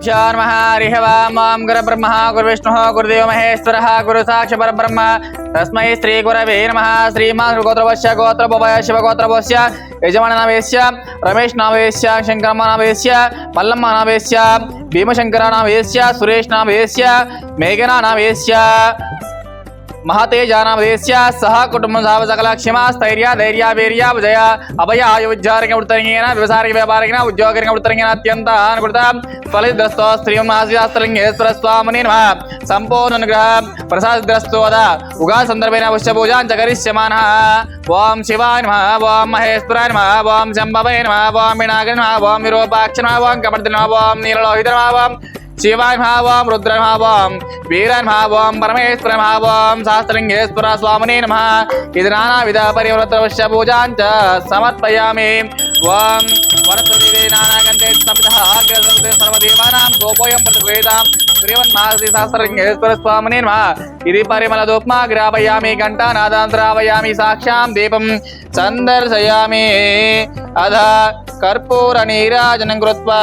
श्रीगुरुभ्यो नमः हरिः ओम् ओं गुरुब्रह्मा गुरुविष्णुः गुरुदेवो महेश्वरः गुरुसाक्षात् परब्रह्म तस्मै श्रीगुरवे नमः। श्रीमान् गोत्रवस्य गोत्रभवय शिवगोत्रवस्य यजमाननामस्य रमेशनामस्य शङ्करनामस्य मल्लम्मनामस्य भीमशङ्करनामस्य सुरेशनामस्य मेघनानामस्य महतेजानामस्य सह कुटुंब सकल क्षमा स्थैर्य धैर्य वीर्य विजय अभय आयुज्जारिक उत्तरंगेन व्यवसायिक व्यापारिक उद्योगिक उत्तरंगेन अत्यंत अनुकृत फलितग्रस्तो श्रीमहास्त्रलिंगेश्वर स्वामिने नमः। संपूर्ण अनुग्रह प्रसादग्रस्तोद उगा संदर्भेन पुष्य पूजां च करिष्यमानः। ओम शिवाय नमः ओम महेश्वराय नमः ओम शंभवे नमः ओम विनायकाय नमः ओम विरूपाक्ष नमः ओम कपर्दिने नमः ओम नीललोहित नमः ओम शिवाय नमः रुद्र नमः वीराय नमः परमेश्वर नमः शास्त्रलिंगेश्वर स्वामिने नमः। इति नानाविध परिवृतवश्य पूजां च समर्पयामि। ओम वरददेवे नानागन्धे संवितः सर्वदेवानां गोपोयं प्रतिगृहीतां श्रीमन्महाश्री शास्त्रलिंगेश्वर स्वामिने नमः। इति परिमलधूपमा ग्रापयामि घण्टानादान्तरावयामि साक्ष्यां दीपं सन्दर्शयामि अध कर्पूरनीराजनं कृत्वा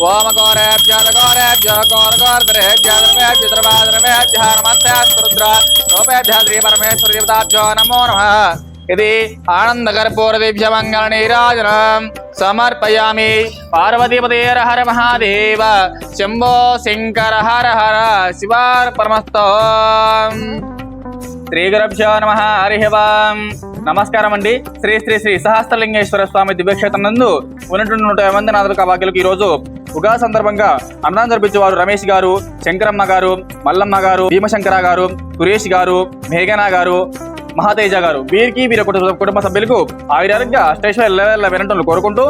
ओम गौरेभ्यः गौरेभ्यः गौरगौरधरेभ्यः धर्मेभ्यः धर्माधर्मेभ्यः नमस्ते रुद्र रूपेभ्यः श्री परमेश्वर देवताभ्यो नमो नमः। इति आनन्दकर्पूरदीप्य मङ्गलनीराजनं समर्पयामि। पार्वतीपते हर हर महादेव शंभो शंकर हर हर शिवार्पणमस्तु। శ్రీ గురుభ్యో నమః హరిః ఓం నమస్కారం అండి। శ్రీ శ్రీ శ్రీ సహస్రలింగేశ్వర స్వామి దివ్యక్షేత్రం నందు ఉన్నటువంటి 150 మంది నాదుల భాగ్యులకు ఈరోజు ఉగాది సందర్భంగా అన్నదానం జరిపించేవారు రమేష్ గారు, శంకరమ్మ గారు, మల్లమ్మ గారు, భీమశంకర గారు, సురేష్ గారు, మేఘనా గారు, మహాతేజ గారు, వీరికి వీరి కుటుంబ సభ్యులకు ఆయురారోగ్య అష్టైశ్వర్యాల వినటం కోరుకుంటూ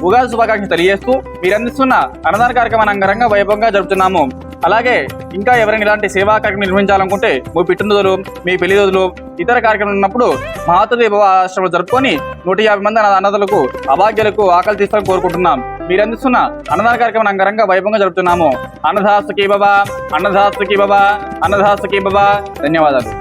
ఉగాది శుభాకాంక్షలు తెలియజేస్తూ మీరు అందిస్తున్న అన్నదాన కార్యక్రమాన్ని అంగరంగ వైభవంగా జరుపుతున్నాము। అలాగే ఇంకా ఎవరైనా ఇలాంటి సేవా కార్యక్రమం నిర్వహించాలనుకుంటే మీ పుట్టినరోజులు, మీ పెళ్లి రోజులు, ఇతర కార్యక్రమాలు ఉన్నప్పుడు మహాతదేవ ఆశ్రమం జరుపుకొని 150 మంది అన్నదాతలకు అభాగ్యులకు ఆకలి తీసుకోవాలని కోరుకుంటున్నాం। మీరు అందిస్తున్న అన్నదాన కార్యక్రమం అంగరంగ వైభవంగా జరుపుతున్నాము। అన్నదాసుకి బాబా, అన్నదాసుకి బాబా, అన్నదాసుకి బాబా, ధన్యవాదాలు।